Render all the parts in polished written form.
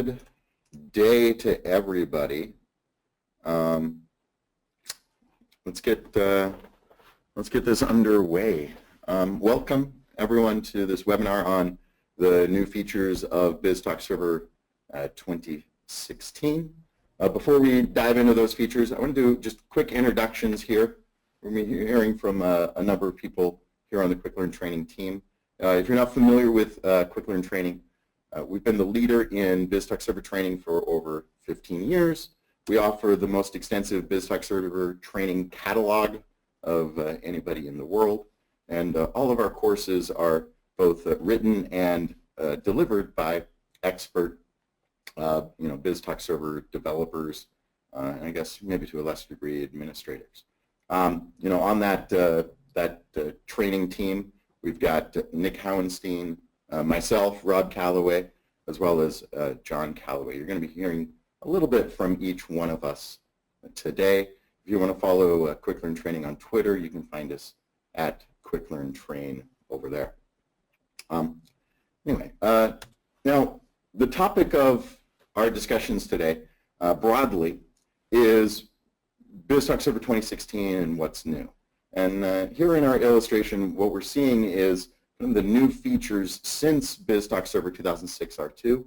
Good day to everybody. Let's get this underway. Welcome everyone to this webinar on the new features of BizTalk Server 2016. Before we dive into those features, I want to do just quick introductions here. We're hearing from a number of people here on the QuickLearn Training team. If you're not familiar with QuickLearn Training, we've been the leader in BizTalk Server training for over 15 years. We offer the most extensive BizTalk Server training catalog of anybody in the world, and all of our courses are both written and delivered by expert, BizTalk Server developers, and I guess maybe to a lesser degree administrators. On that training team, we've got Nick Howenstein, myself, Rob Calloway, as well as John Calloway. You're going to be hearing a little bit from each one of us today. If you want to follow QuickLearn Training on Twitter, you can find us at QuickLearn Train over there. Now the topic of our discussions today broadly is BizTalk Server 2016 and what's new. And here in our illustration, what we're seeing is the new features since BizTalk Server 2006 R2.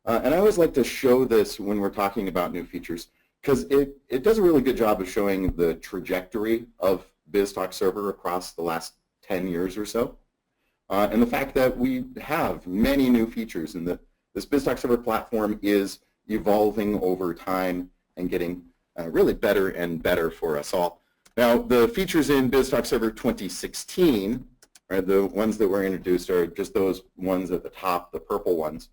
And I always like to show this when we're talking about new features because it does a really good job of showing the trajectory of BizTalk Server across the last 10 years or so. And the fact that we have many new features and that this BizTalk Server platform is evolving over time and getting really better and better for us all. Now, the features in BizTalk Server 2016, the ones that were introduced, are just those ones at the top, the purple ones.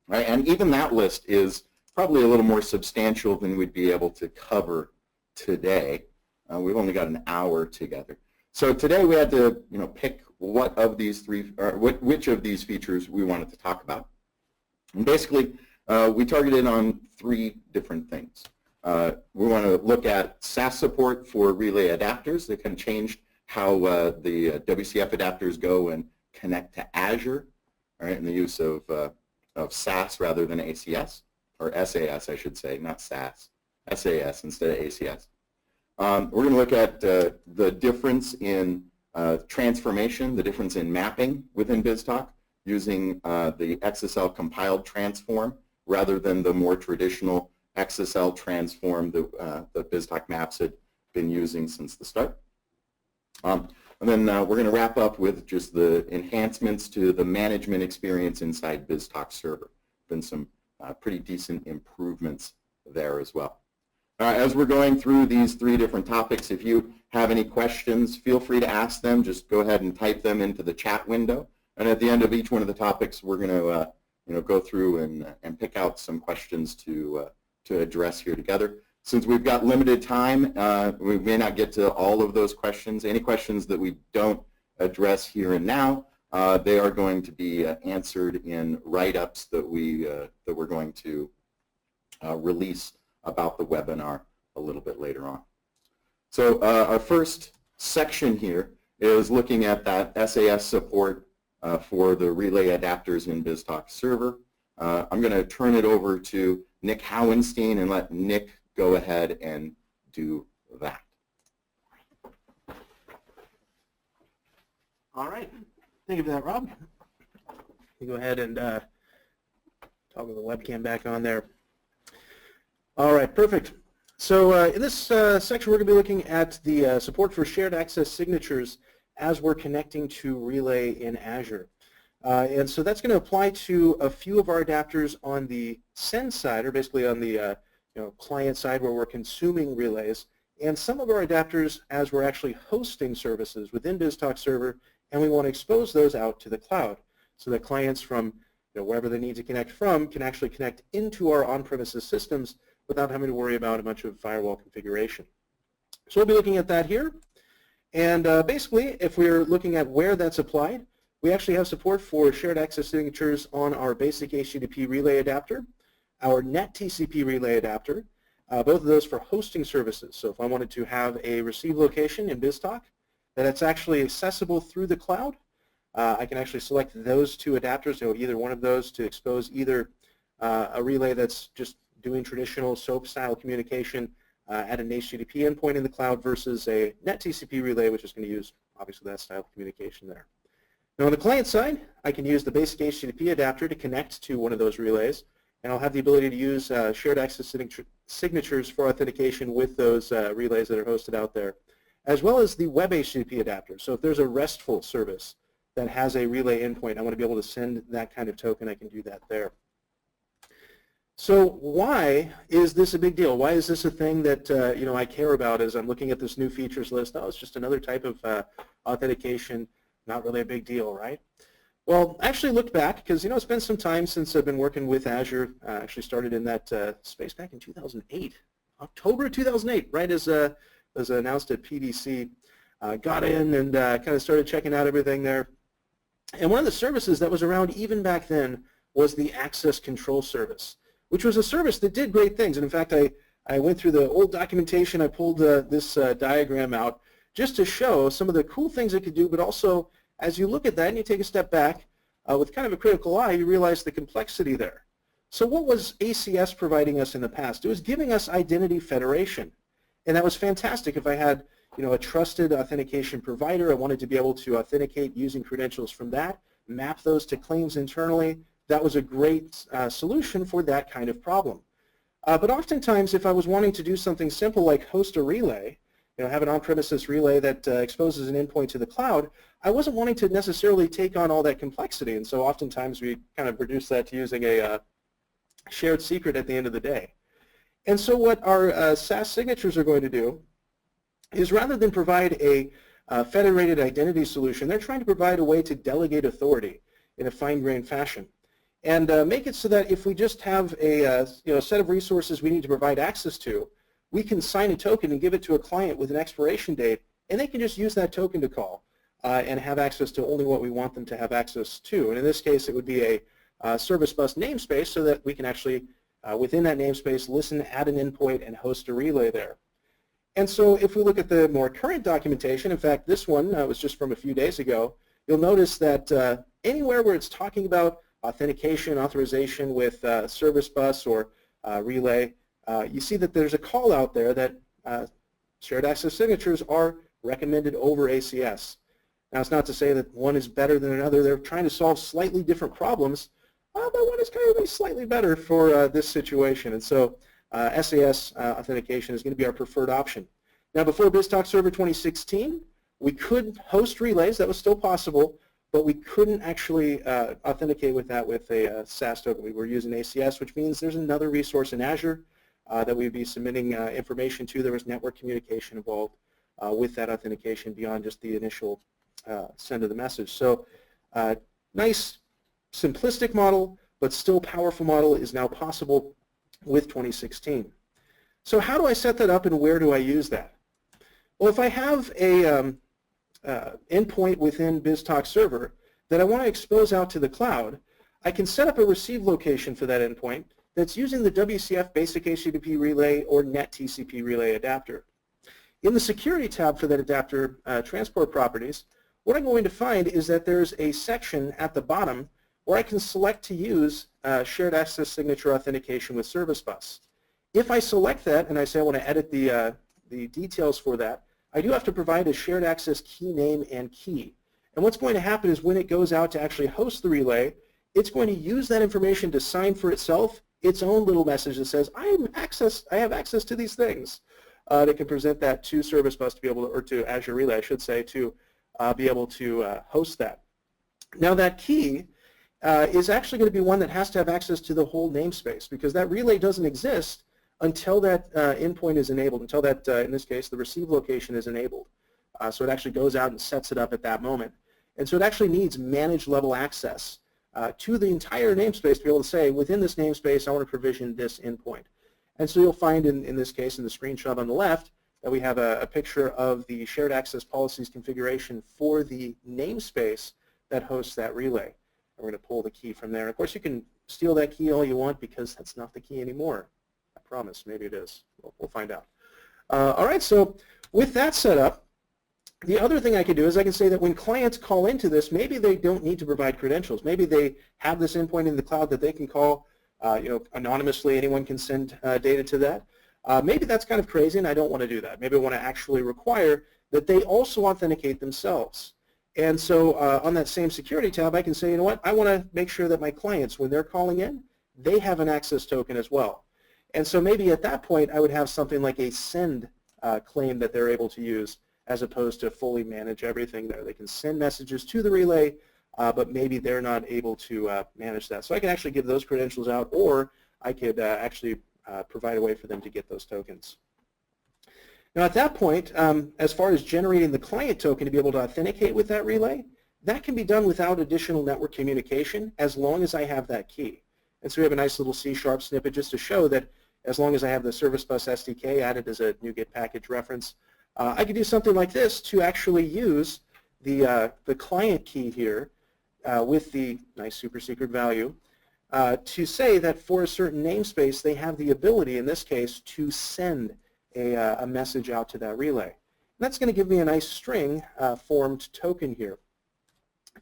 Right? And even that list is probably a little more substantial than we'd be able to cover today. We've only got an hour together. So today we had to pick which of these features we wanted to talk about. And basically, we targeted on three different things. We want to look at SAS support for relay adapters. They kind of changed how the WCF adapters go and connect to Azure, right, and the use of SAS rather than ACS, or SAS I should say, not SAS, SAS instead of ACS. We're going to look at the difference in transformation, the difference in mapping within BizTalk using the XslCompiledTransform rather than the more traditional XslTransform that BizTalk Maps had been using since the start. And then we're going to wrap up with just the enhancements to the management experience inside BizTalk Server. Been some pretty decent improvements there as well. As we're going through these three different topics, if you have any questions, feel free to ask them. Just go ahead and type them into the chat window. And at the end of each one of the topics, we're going to go through and pick out some questions to address here together. Since we've got limited time, we may not get to all of those questions. Any questions that we don't address here and now, they are going to be answered in write-ups that we're going to release about the webinar a little bit later on. So our first section here is looking at that SAS support for the relay adapters in BizTalk Server. I'm going to turn it over to Nick Howenstein and let Nick go ahead and do that. All right. Thank you for that, Rob. You go ahead and toggle the webcam back on there. All right, perfect. So in this section, we're going to be looking at the support for shared access signatures as we're connecting to Relay in Azure. And so that's going to apply to a few of our adapters on the send side, or basically on the client side where we're consuming relays, and some of our adapters as we're actually hosting services within BizTalk Server, and we want to expose those out to the cloud so that clients from wherever they need to connect from can actually connect into our on-premises systems without having to worry about a bunch of firewall configuration. So we'll be looking at that here. And basically, if we're looking at where that's applied, we actually have support for shared access signatures on our basic HTTP relay adapter, our NetTCP relay adapter, both of those for hosting services. So if I wanted to have a receive location in BizTalk that's actually accessible through the cloud, I can actually select those two adapters, either one of those to expose either a relay that's just doing traditional SOAP-style communication at an HTTP endpoint in the cloud versus a NetTCP relay, which is going to use, obviously, that style of communication there. Now, on the client side, I can use the basic HTTP adapter to connect to one of those relays, and I'll have the ability to use shared access signatures for authentication with those relays that are hosted out there, as well as the web HTTP adapter. So if there's a RESTful service that has a relay endpoint, I want to be able to send that kind of token, I can do that there. So why is this a big deal? Why is this a thing that I care about as I'm looking at this new features list? Oh, it's just another type of authentication, not really a big deal, right? Well, I actually looked back because it's been some time since I've been working with Azure. I actually started in that space back in 2008, October 2008, right as was announced at PDC. Got in and kind of started checking out everything there. And one of the services that was around even back then was the Access Control Service, which was a service that did great things. And in fact, I went through the old documentation. I pulled this diagram out just to show some of the cool things it could do, but also as you look at that and you take a step back with kind of a critical eye, you realize the complexity there. So what was ACS providing us in the past? It was giving us identity federation. And that was fantastic. If I had a trusted authentication provider, I wanted to be able to authenticate using credentials from that, map those to claims internally. That was a great solution for that kind of problem. But oftentimes, if I was wanting to do something simple like host a relay, have an on-premises relay that exposes an endpoint to the cloud, I wasn't wanting to necessarily take on all that complexity. And so oftentimes we kind of reduce that to using a shared secret at the end of the day. And so what our SAS signatures are going to do is rather than provide a federated identity solution, they're trying to provide a way to delegate authority in a fine-grained fashion and make it so that if we just have a set of resources we need to provide access to, we can sign a token and give it to a client with an expiration date, and they can just use that token to call and have access to only what we want them to have access to. And in this case, it would be a service bus namespace so that we can actually, within that namespace, listen at an endpoint and host a relay there. And so if we look at the more current documentation, in fact, this one was just from a few days ago, you'll notice that anywhere where it's talking about authentication, authorization with service bus or relay, you see that there's a call out there that shared access signatures are recommended over ACS. Now, it's not to say that one is better than another. They're trying to solve slightly different problems, but one is going to be slightly better for this situation. And so SAS authentication is going to be our preferred option. Now, before BizTalk Server 2016, we could host relays. That was still possible, but we couldn't actually authenticate with that with a SAS token. We were using ACS, which means there's another resource in Azure that we'd be submitting information to. There was network communication involved with that authentication beyond just the initial send of the message. So nice, simplistic model, but still powerful model is now possible with 2016. So how do I set that up and where do I use that? Well, if I have a endpoint within BizTalk Server that I want to expose out to the cloud, I can set up a receive location for that endpoint that's using the WCF basic HTTP relay or NetTCP relay adapter. In the security tab for that adapter transport properties, what I'm going to find is that there's a section at the bottom where I can select to use shared access signature authentication with service bus. If I select that and I say I want to edit the details for that, I do have to provide a shared access key name and key. And what's going to happen is when it goes out to actually host the relay, it's going to use that information to sign for itself its own little message that says, I have access to these things. It can present that to service bus to be able to, or to Azure Relay, I should say, to be able to host that. Now that key is actually going to be one that has to have access to the whole namespace because that relay doesn't exist until that endpoint is enabled, until that, in this case, the receive location is enabled. So it actually goes out and sets it up at that moment. And so it actually needs managed level access to the entire namespace to be able to say, within this namespace, I want to provision this endpoint. And so you'll find in this case, in the screenshot on the left, that we have a picture of the shared access policies configuration for the namespace that hosts that relay. And we're going to pull the key from there. Of course, you can steal that key all you want because that's not the key anymore. I promise. Maybe it is. We'll find out. All right, so with that set up, the other thing I can do is I can say that when clients call into this, maybe they don't need to provide credentials. Maybe they have this endpoint in the cloud that they can call Anonymously anyone can send data to that. Maybe that's kind of crazy and I don't want to do that. Maybe I want to actually require that they also authenticate themselves. And so on that same security tab, I can say, you know what, I want to make sure that my clients, when they're calling in, they have an access token as well. And so maybe at that point, I would have something like a send claim that they're able to use as opposed to fully manage everything there. They can send messages to the relay, but maybe they're not able to manage that. So I can actually give those credentials out, or I could actually provide a way for them to get those tokens. Now at that point, as far as generating the client token to be able to authenticate with that relay, that can be done without additional network communication as long as I have that key. And so we have a nice little C# snippet just to show that as long as I have the Service Bus SDK added as a NuGet package reference, I could do something like this to actually use the client key here with the nice super secret value to say that for a certain namespace they have the ability, in this case, to send a message out to that relay. And that's going to give me a nice string formed token here.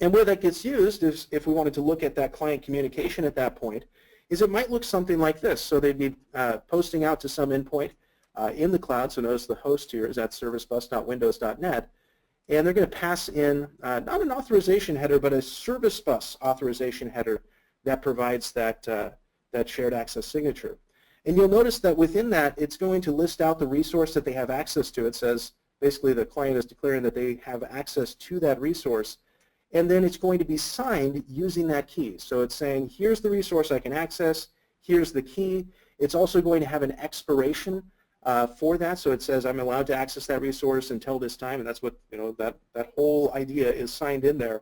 And where that gets used is if we wanted to look at that client communication at that point, is it might look something like this. So they'd be posting out to some endpoint in the cloud. So notice the host here is at servicebus.windows.net. And they're going to pass in not an authorization header, but a service bus authorization header that provides that shared access signature. And you'll notice that within that, it's going to list out the resource that they have access to. It says basically the client is declaring that they have access to that resource, and then it's going to be signed using that key. So it's saying, here's the resource I can access, here's the key. It's also going to have an expiration for that, so it says I'm allowed to access that resource until this time, and that's what, that whole idea is signed in there.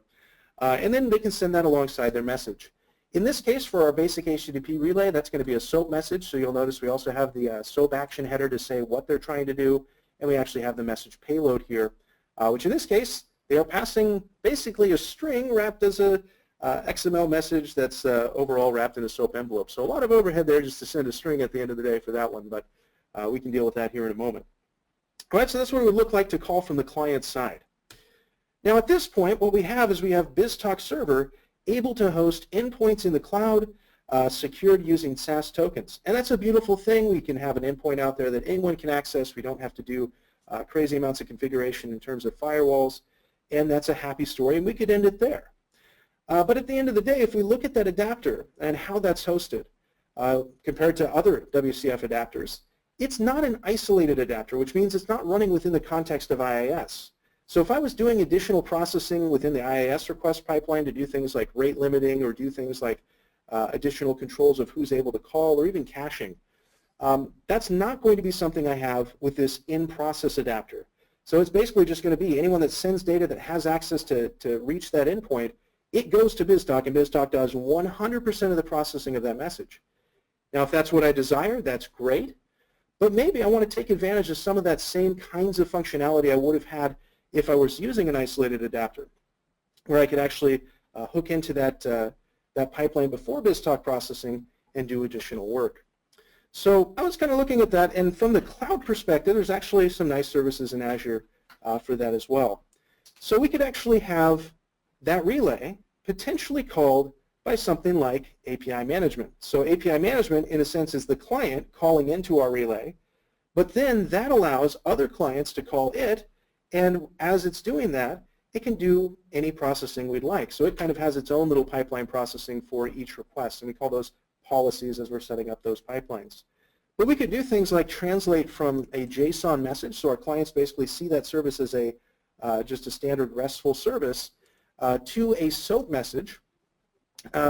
And then they can send that alongside their message. In this case, for our basic HTTP relay, that's going to be a SOAP message, so you'll notice we also have the SOAP action header to say what they're trying to do, and we actually have the message payload here, which in this case, they are passing basically a string wrapped as a XML message that's overall wrapped in a SOAP envelope. So a lot of overhead there just to send a string at the end of the day for that one, but we can deal with that here in a moment. All right, so that's what it would look like to call from the client side. Now at this point, what we have is we have BizTalk Server able to host endpoints in the cloud secured using SAS tokens. And that's a beautiful thing. We can have an endpoint out there that anyone can access. We don't have to do crazy amounts of configuration in terms of firewalls. And that's a happy story, and we could end it there. But at the end of the day, if we look at that adapter and how that's hosted compared to other WCF adapters, it's not an isolated adapter, which means it's not running within the context of IIS. So if I was doing additional processing within the IIS request pipeline to do things like rate limiting or do things like additional controls of who's able to call or even caching, that's not going to be something I have with this in-process adapter. So it's basically just going to be anyone that sends data that has access to reach that endpoint, it goes to BizTalk, and BizTalk does 100% of the processing of that message. Now, if that's what I desire, that's great. But maybe I want to take advantage of some of that same kinds of functionality I would have had if I was using an isolated adapter, where I could actually hook into that pipeline before BizTalk processing and do additional work. So I was kind of looking at that, and from the cloud perspective, there's actually some nice services in Azure for that as well. So we could actually have that relay potentially called by something like API management. So API management, in a sense, is the client calling into our relay, but then that allows other clients to call it, and as it's doing that, it can do any processing we'd like. So it kind of has its own little pipeline processing for each request, and we call those policies as we're setting up those pipelines. But we could do things like translate from a JSON message, so our clients basically see that service as a just a standard RESTful service, to a SOAP message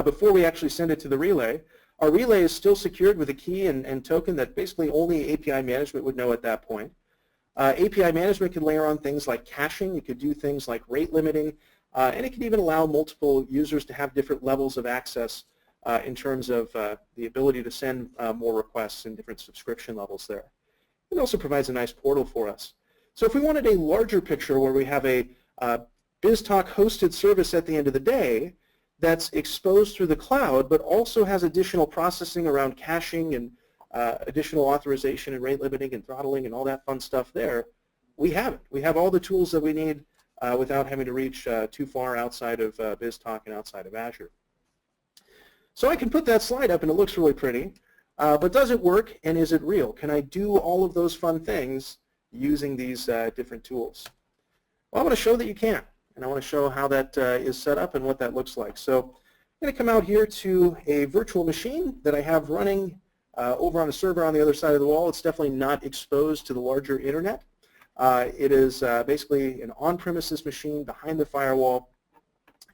before we actually send it to the relay. Our relay is still secured with a key and token that basically only API management would know at that point. API management can layer on things like caching. It could do things like rate limiting, and it can even allow multiple users to have different levels of access in terms of the ability to send more requests and different subscription levels there. It also provides a nice portal for us. So if we wanted a larger picture where we have a BizTalk hosted service at the end of the day that's exposed through the cloud but also has additional processing around caching and additional authorization and rate limiting and throttling and all that fun stuff there, we have it. We have all the tools that we need without having to reach too far outside of BizTalk and outside of Azure. So I can put that slide up and it looks really pretty, but does it work and is it real? Can I do all of those fun things using these different tools? Well, I want to show that you can, and I want to show how that is set up and what that looks like. So I'm going to come out here to a virtual machine that I have running over on a server on the other side of the wall. It's definitely not exposed to the larger internet. It is basically an on-premises machine behind the firewall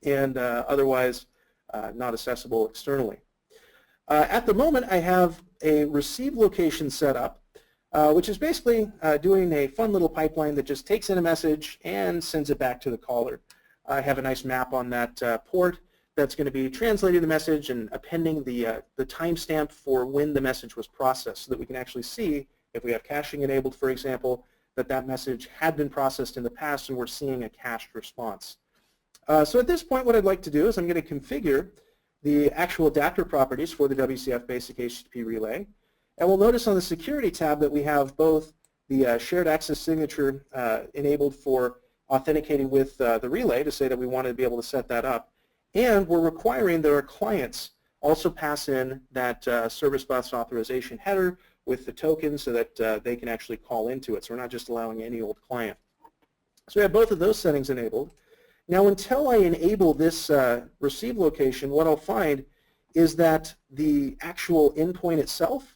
and otherwise not accessible externally. At the moment, I have a receive location set up, which is basically doing a fun little pipeline that just takes in a message and sends it back to the caller. I have a nice map on that port that's going to be translating the message and appending the timestamp for when the message was processed so that we can actually see, if we have caching enabled, for example, that that message had been processed in the past and we're seeing a cached response. So at this point, what I'd like to do is I'm going to configure the actual adapter properties for the WCF basic HTTP relay. And we'll notice on the security tab that we have both the shared access signature enabled for authenticating with the relay to say that we want to be able to set that up. And we're requiring that our clients also pass in that service bus authorization header with the token so that they can actually call into it. So we're not just allowing any old client. So we have both of those settings enabled. Now until I enable this receive location, what I'll find is that the actual endpoint itself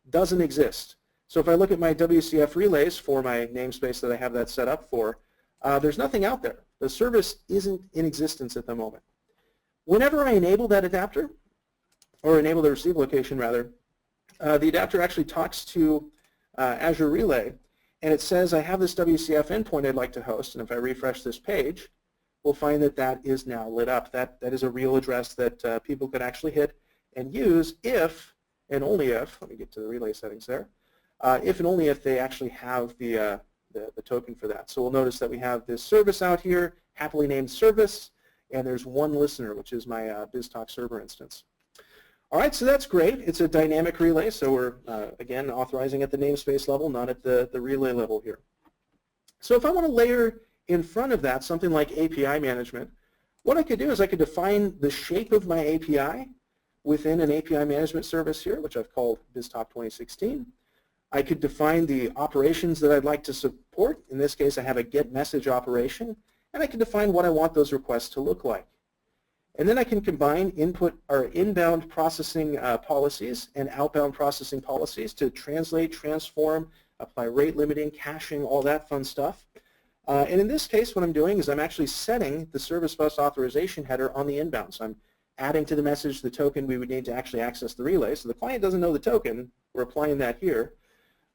doesn't exist. So if I look at my WCF relays for my namespace that I have that set up for, there's nothing out there. The service isn't in existence at the moment. Whenever I enable that adapter, or enable the receive location rather, the adapter actually talks to Azure Relay and it says I have this WCF endpoint I'd like to host, and if I refresh this page, we'll find that that is now lit up. That is a real address that people could actually hit and use if and only if, let me get to the relay settings there, if and only if they actually have the token for that. So we'll notice that we have this service out here, happily named service, and there's one listener, which is my BizTalk Server instance. All right, so that's great. It's a dynamic relay, so we're, again, authorizing at the namespace level, not at the relay level here. So if I want to layer in front of that something like API management, what I could do is I could define the shape of my API within an API management service here, which I've called BizTalk 2016. I could define the operations that I'd like to support. In this case, I have a get message operation, and I can define what I want those requests to look like. And then I can combine input or inbound processing policies and outbound processing policies to translate, transform, apply rate limiting, caching, all that fun stuff. And in this case, what I'm doing is I'm actually setting the service bus authorization header on the inbound. So I'm adding to the message the token we would need to actually access the relay. So the client doesn't know the token. We're applying that here.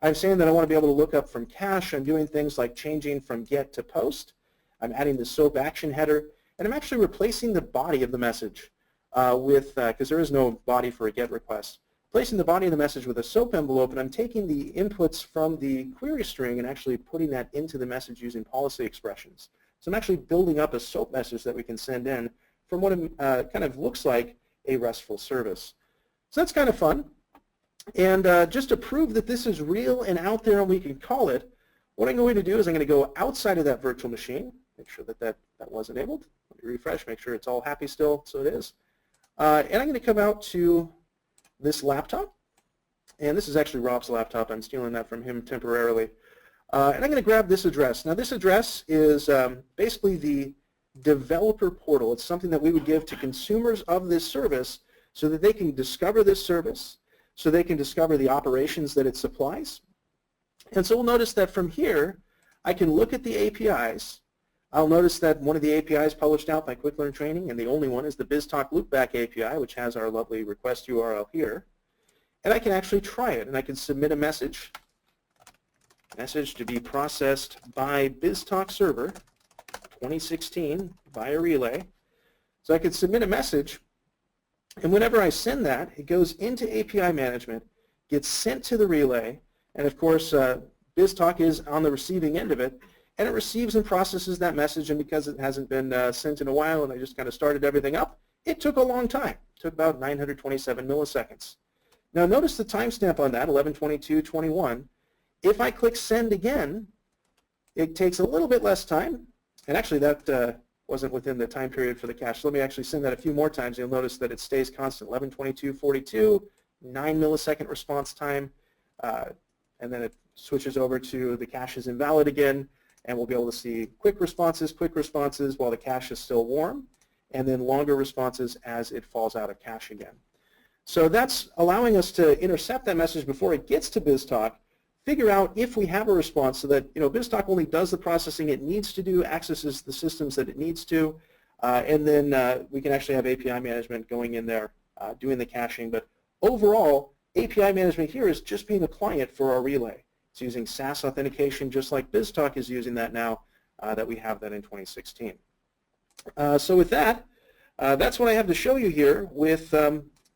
I'm saying that I want to be able to look up from cache. I'm doing things like changing from get to post. I'm adding the SOAP action header. And I'm actually replacing the body of the message with, because there is no body for a GET request, placing the body of the message with a SOAP envelope, and I'm taking the inputs from the query string and actually putting that into the message using policy expressions. So I'm actually building up a SOAP message that we can send in from what kind of looks like a RESTful service. So that's kind of fun. And just to prove that this is real and out there and we can call it, what I'm going to do is I'm going to go outside of that virtual machine, make sure that that was enabled. Let me refresh, make sure it's all happy still, so it is. And I'm going to come out to this laptop. And this is actually Rob's laptop. I'm stealing that from him temporarily. And I'm going to grab this address. Now this address is basically the developer portal. It's something that we would give to consumers of this service so that they can discover this service, so they can discover the operations that it supplies. And so we'll notice that from here, I can look at the APIs. I'll notice that one of the APIs published out by QuickLearn Training, and the only one, is the BizTalk Loopback API, which has our lovely request URL here. And I can actually try it, and I can submit a message to be processed by BizTalk Server 2016 via relay. So I can submit a message, and whenever I send that, it goes into API management, gets sent to the relay, and of course BizTalk is on the receiving end of it, and it receives and processes that message, and because it hasn't been sent in a while and I just kind of started everything up, it took a long time. It took about 927 milliseconds. Now notice the timestamp on that, 11/22/21. If I click send again, it takes a little bit less time, and actually that wasn't within the time period for the cache. So let me actually send that a few more times. You'll notice that it stays constant, 11:22:42, 9 millisecond response time, and then it switches over to the cache is invalid again, and we'll be able to see quick responses while the cache is still warm, and then longer responses as it falls out of cache again. So that's allowing us to intercept that message before it gets to BizTalk, figure out if we have a response so that BizTalk only does the processing it needs to do, accesses the systems that it needs to, and then we can actually have API management going in there doing the caching. But overall, API management here is just being a client for our relay. It's using SAS authentication just like BizTalk is using that now that we have that in 2016. So with that, that's what I have to show you here with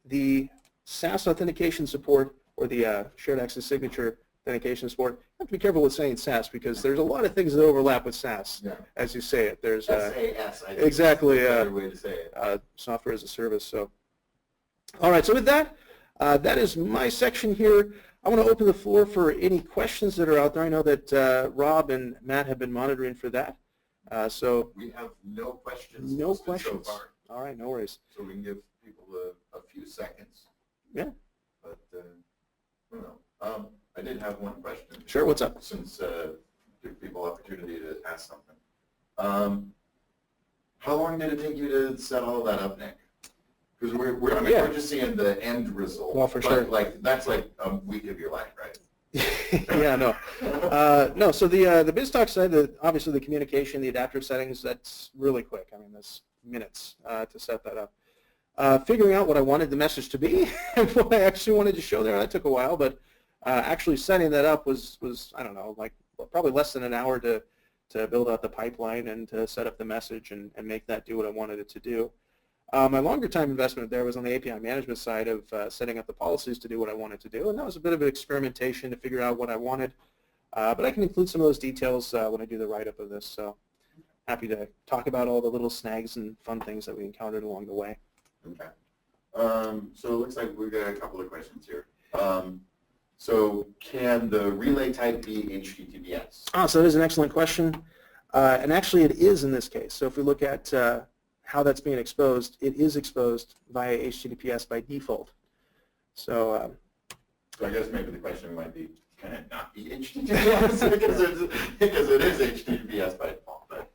the SAS authentication support or the shared access signature authentication support. You have to be careful with saying SAS because there's a lot of things that overlap with SAS as you say it. There's SAS, I think exactly that's a better way to say it. Software as a service. So, all right. So with that, that is my section here. I want to open the floor for any questions that are out there. I know that Rob and Matt have been monitoring for that. So we have no questions. No questions. So far. All right, no worries. So we can give people a few seconds. Yeah. But I don't know. I did have one question. Sure. What's up? Since give people opportunity to ask something. How long did it take you to set all that up, Nick? Because we're just seeing the end result. Well, for sure. Like that's like a week of your life, right? Yeah, no. No, so the BizTalk side, obviously the communication, the adaptive settings, that's really quick. I mean, that's minutes to set that up. Figuring out what I wanted the message to be and what I actually wanted to show there, that took a while, but actually setting that up was I don't know, like probably less than an hour to build out the pipeline and to set up the message and make that do what I wanted it to do. My longer time investment there was on the API management side of setting up the policies to do what I wanted to do, and that was a bit of an experimentation to figure out what I wanted. But I can include some of those details when I do the write-up of this, so happy to talk about all the little snags and fun things that we encountered along the way. Okay. So it looks like we've got a couple of questions here. So can the relay type be HTTPS? So that is an excellent question, and actually it is in this case. So if we look at how that's being exposed, it is exposed via HTTPS by default. So, so I guess maybe the question might be, can it not be HTTPS? because it is HTTPS by default. But.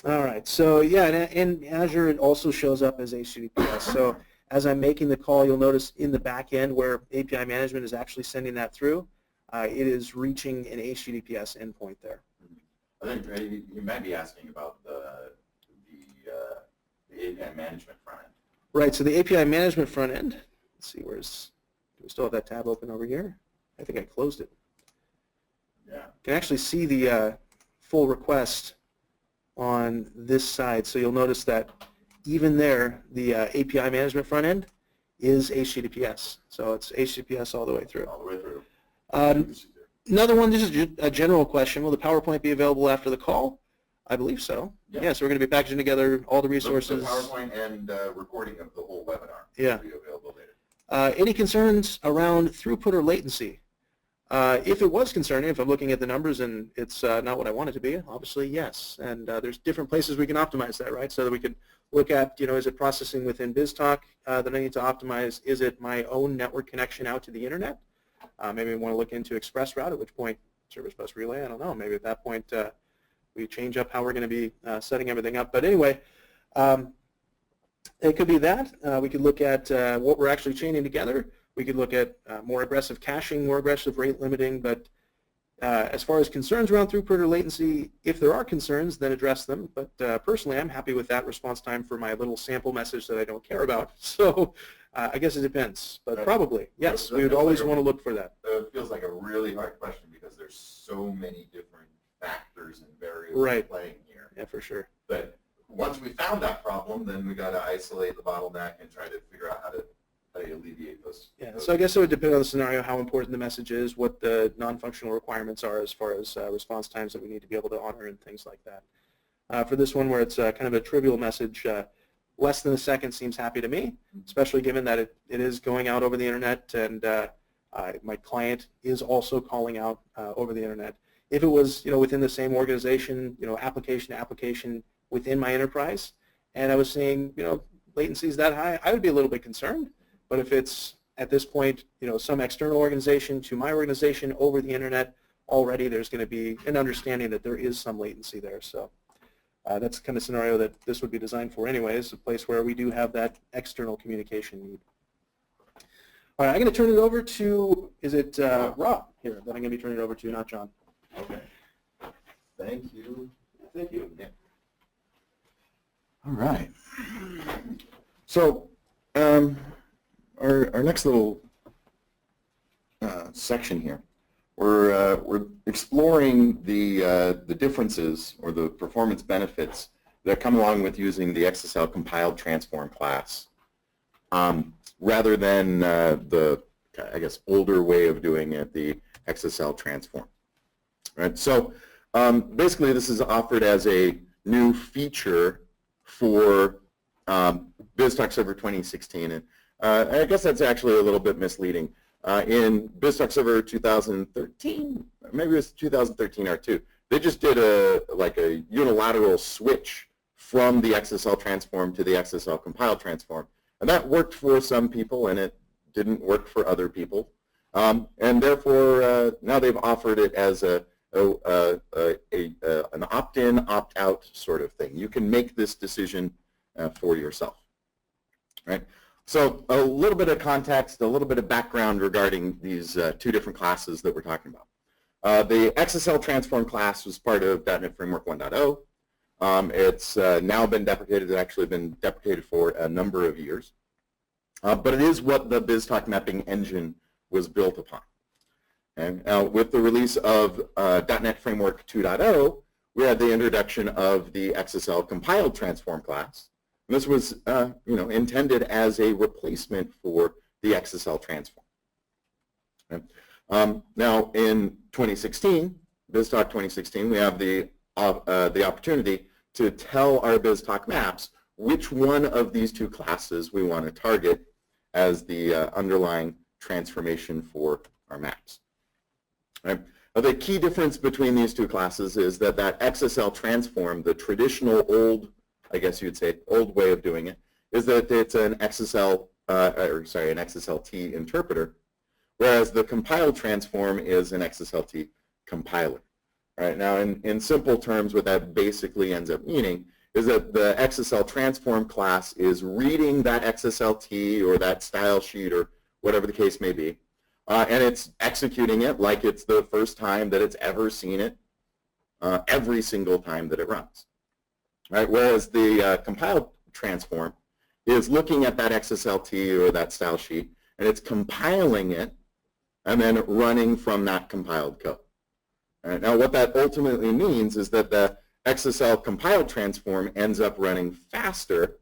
All right. So yeah, and in Azure it also shows up as HTTPS. So as I'm making the call, you'll notice in the back end where API management is actually sending that through, it is reaching an HTTPS endpoint there. I think you might be asking about the API management front end. Right, so the API management front end, let's see, do we still have that tab open over here? I think I closed it. Yeah. You can actually see the full request on this side, so you'll notice that even there, the API management front end is HTTPS, so it's HTTPS all the way through. All the way through. Another one, this is a general question, will the PowerPoint be available after the call? I believe so. Yeah, so we're going to be packaging together all the resources. The PowerPoint and recording of the whole webinar will be available later. Any concerns around throughput or latency? If it was concerning, if I'm looking at the numbers and it's not what I want it to be, obviously yes. And there's different places we can optimize that, right? So that we could look at, is it processing within BizTalk that I need to optimize? Is it my own network connection out to the internet? Maybe we want to look into express route, at which point service bus relay, I don't know. Maybe at that point we change up how we're going to be setting everything up. But anyway, it could be that. We could look at what we're actually chaining together. We could look at more aggressive caching, more aggressive rate limiting. But as far as concerns around throughput or latency, if there are concerns, then address them. But personally, I'm happy with that response time for my little sample message that I don't care about. So I guess it depends. But probably, yes, we would always want to look for that. It feels like a really hard question because there's so many different factors and variables playing here. Yeah, for sure. But once we found that problem, then we got to isolate the bottleneck and try to figure out how to alleviate those. Yeah, so I guess it would depend on the scenario, how important the message is, what the non-functional requirements are as far as response times that we need to be able to honor and things like that. For this one where it's kind of a trivial message, less than a second seems happy to me, especially given that it is going out over the internet and my client is also calling out over the internet. If it was, within the same organization, application to application, within my enterprise, and I was seeing, latency is that high, I would be a little bit concerned. But if it's at this point, some external organization to my organization over the internet, already there's going to be an understanding that there is some latency there. So that's the kind of scenario that this would be designed for anyways, a place where we do have that external communication need. All right, I'm going to turn it over to, is it Rob here that I'm going to be turning it over to, not John? Okay. Thank you. Thank you. Yeah. All right. So our next little section here, we're exploring the differences or the performance benefits that come along with using the XslCompiledTransform class, rather than the, I guess, older way of doing it, the XslTransform. Right. So basically, this is offered as a new feature for BizTalk Server 2016, and I guess that's actually a little bit misleading. In BizTalk Server 2013, maybe it was 2013 R2, they just did a unilateral switch from the XslTransform to the XslCompiledTransform, and that worked for some people, and it didn't work for other people, and therefore now they've offered it as an opt-in, opt-out sort of thing. You can make this decision for yourself, right? So a little bit of context, a little bit of background regarding these two different classes that we're talking about. The XslTransform class was part of .NET Framework 1.0. It's now been deprecated. It's actually been deprecated for a number of years. But it is what the BizTalk mapping engine was built upon. And now with the release of .NET Framework 2.0, we had the introduction of the XslCompiledTransform class. And this was intended as a replacement for the XslTransform. Okay. Now in 2016, BizTalk 2016, we have the opportunity to tell our BizTalk maps which one of these two classes we want to target as the underlying transformation for our maps. Right. Now, the key difference between these two classes is that XslTransform, the traditional old, I guess you'd say, old way of doing it, is that it's an an XslT interpreter, whereas the compiled transform is an XslT compiler. Right. Now, in simple terms, what that basically ends up meaning is that the XslTransform class is reading that XslT or that style sheet or whatever the case may be, and it's executing it like it's the first time that it's ever seen it, every single time that it runs. Right? Whereas the compiled transform is looking at that XslT or that style sheet, and it's compiling it and then running from that compiled code. Right? Now, what that ultimately means is that the XslCompiledTransform ends up running faster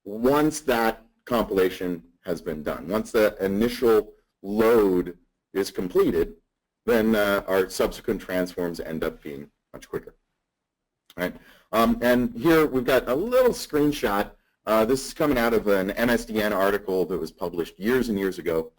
once that compilation has been done. Once the initial load is completed, then our subsequent transforms end up being much quicker. Right? And here we've got a little screenshot. This is coming out of an MSDN article that was published years and years ago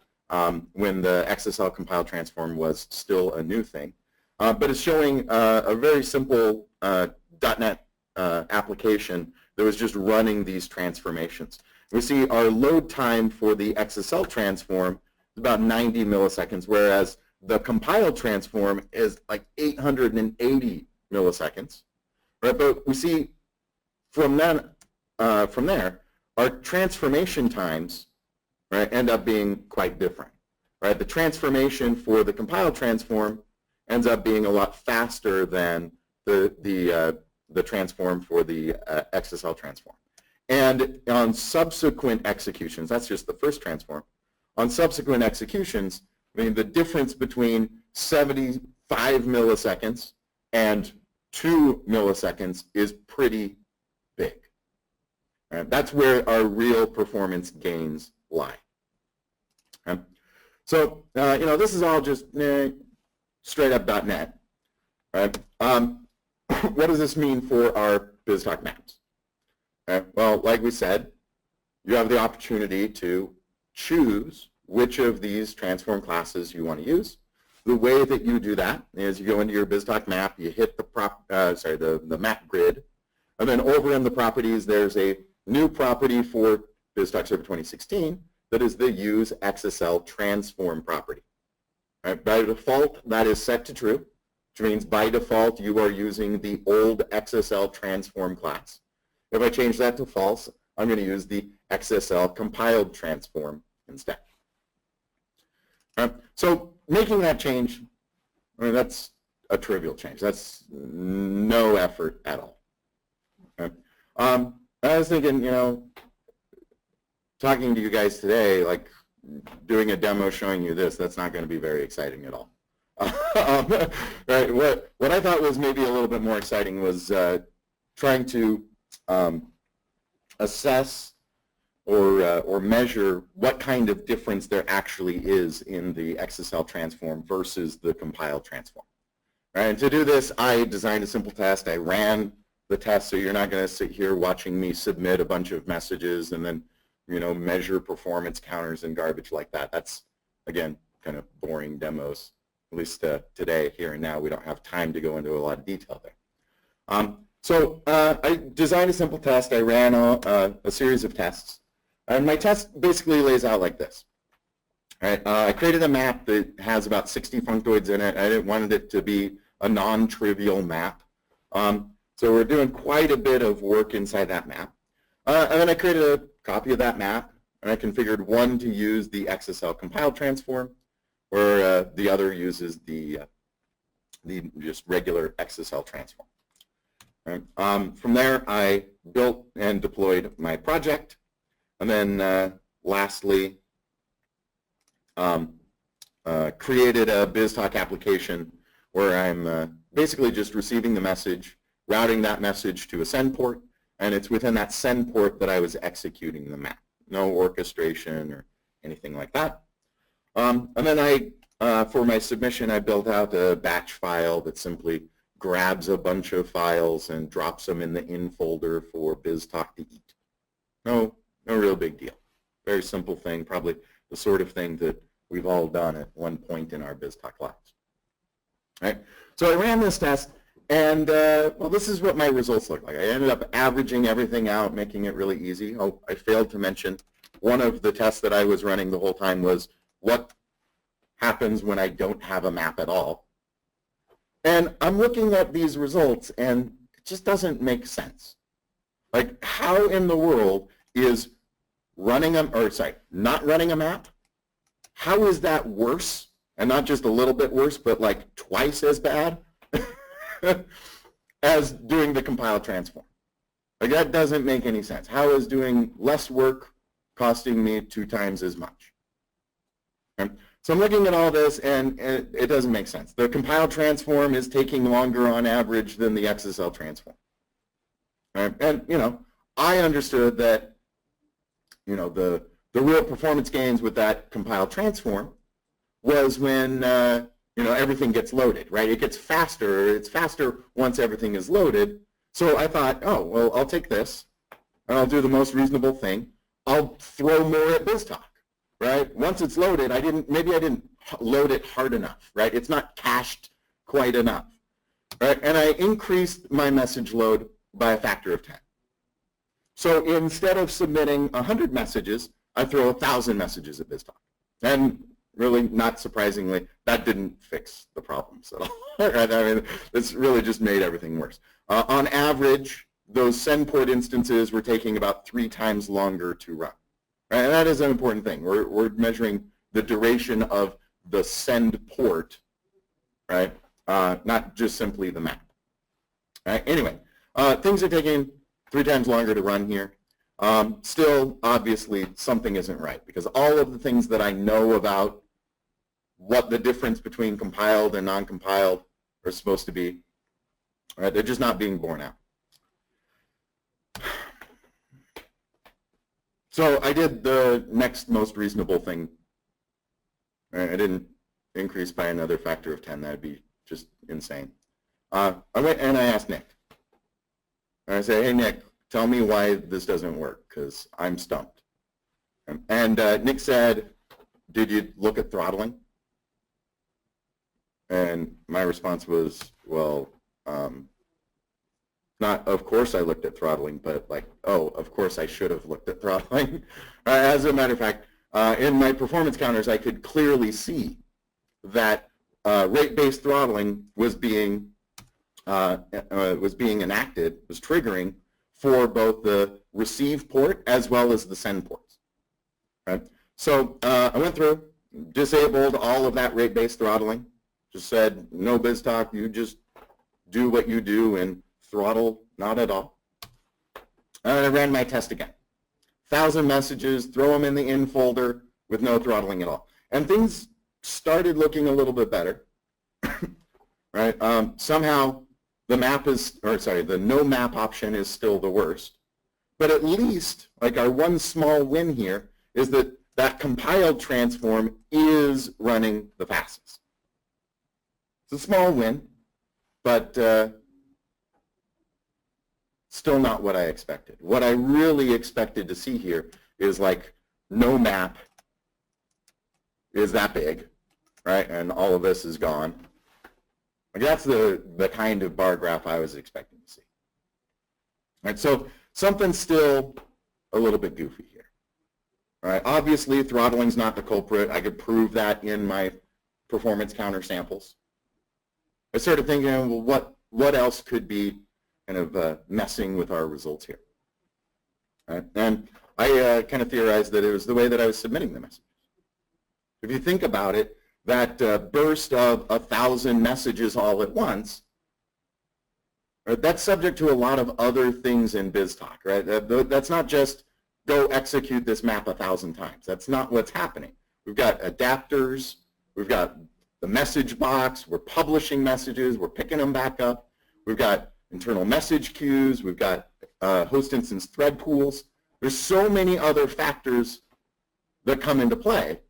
when the XslCompiledTransform was still a new thing. But it's showing a very simple .NET application that was just running these transformations. We see our load time for the XslTransform is about 90 milliseconds, whereas the compiled transform is like 880 milliseconds. Right? But we see from there, our transformation times, right, end up being quite different. Right? The transformation for the compiled transform ends up being a lot faster than the transform for the XslTransform. And on subsequent executions, that's just the first transform. On subsequent executions, I mean, the difference between 75 milliseconds and 2 milliseconds is pretty big. Right? That's where our real performance gains lie. Okay? So, this is all just straight up .NET. Right? What does this mean for our BizTalk maps? Okay? Well, like we said, you have the opportunity to choose which of these transform classes you want to use. The way that you do that is you go into your BizTalk map, you hit the map grid And then over in the properties, there's a new property for BizTalk Server 2016 that is the Use XslTransform property. Right? By default, that is set to true, which means by default you are using the old XslTransform class. If I change that to false, I'm going to use the XslCompiledTransform instead. So making that change, I mean, that's a trivial change. That's no effort at all. Okay. I was thinking, you know, talking to you guys today, like doing a demo showing you this, that's not going to be very exciting at all. Right. What I thought was maybe a little bit more exciting was trying to assess or measure what kind of difference there actually is in the XslTransform versus the compiled transform. Right. And to do this, I designed a simple test. I ran the test, so you're not going to sit here watching me submit a bunch of messages and then, you know, measure performance counters and garbage like that. That's, again, kind of boring demos. At least today, here and now, we don't have time to go into a lot of detail there. So I designed a simple test. I ran a series of tests. And my test basically lays out like this. All right, I created a map that has about 60 functoids in it. I wanted it to be a non-trivial map. So we're doing quite a bit of work inside that map. And then I created a copy of that map, and I configured one to use the XslCompiledTransform, where the other uses the just regular XslTransform. Right. From there, I built and deployed my project, and then lastly, created a BizTalk application where I'm basically just receiving the message, routing that message to a send port, and it's within that send port that I was executing the map. No orchestration or anything like that. And then for my submission, I built out a batch file that simply grabs a bunch of files and drops them in the in folder for BizTalk to eat. No real big deal. Very simple thing, probably the sort of thing that we've all done at one point in our BizTalk lives. Right? So I ran this test, and well, this is what my results look like. I ended up averaging everything out, making it really easy. Oh, I failed to mention one of the tests that I was running the whole time was what happens when I don't have a map at all. And I'm looking at these results, and it just doesn't make sense. Like, how in the world is not running a map? How is that worse? And not just a little bit worse, but like twice as bad as doing the compile transform. Like, that doesn't make any sense. How is doing less work costing me 2 times as much? Okay. So I'm looking at all this, and it doesn't make sense. The compiled transform is taking longer on average than the XslTransform. Right? And, you know, I understood that, you know, the real performance gains with that compiled transform was when, you know, everything gets loaded, right? It gets faster. It's faster once everything is loaded. So I thought, oh, well, I'll take this, and I'll do the most reasonable thing. I'll throw more at BizTalk. Right? Once it's loaded, maybe I didn't load it hard enough, right? It's not cached quite enough, right? And I increased my message load by a factor of 10. So instead of submitting 100 messages, I throw 1,000 messages at BizTalk. And really, not surprisingly, that didn't fix the problems at all. Right? I mean, this really just made everything worse. On average, those send port instances were taking about 3 times longer to run. Right, and that is an important thing. We're measuring the duration of the send port, right? Not just simply the map. Right? Anyway, things are taking 3 times longer to run here. Still, obviously, something isn't right because all of the things that I know about what the difference between compiled and non-compiled are supposed to be, right? They're just not being borne out. So I did the next most reasonable thing. I didn't increase by another factor of 10. That would be just insane. I went and I asked Nick. And I said, hey, Nick, tell me why this doesn't work because I'm stumped. And Nick said, did you look at throttling? And my response was, well, Not, of course I looked at throttling, but like, oh, of course I should have looked at throttling. As a matter of fact, in my performance counters, I could clearly see that rate-based throttling was being enacted, was triggering for both the receive port as well as the send ports. Right? So I went through, disabled all of that rate-based throttling, just said, no BizTalk, you just do what you do and throttle not at all. And I ran my test again. 1,000 messages, throw them in the in folder with no throttling at all. And things started looking a little bit better. Right? Somehow the map is, or sorry, the no map option is still the worst. But at least, like our one small win here is that that compiled transform is running the fastest. It's a small win, but still not what I expected. What I really expected to see here is like no map is that big, right? And all of this is gone. Like that's the kind of bar graph I was expecting to see. All right, so something's still a little bit goofy here. All right, obviously throttling's not the culprit. I could prove that in my performance counter samples. I started thinking, well, what else could be kind of messing with our results here? Right? And I kind of theorized that it was the way that I was submitting the messages. If you think about it, that burst of 1,000 messages all at once, right, that's subject to a lot of other things in BizTalk, right? That's not just go execute this map 1,000 times. That's not what's happening. We've got adapters, we've got the message box, we're publishing messages, we're picking them back up, we've got internal message queues, we've got host instance thread pools. There's so many other factors that come into play,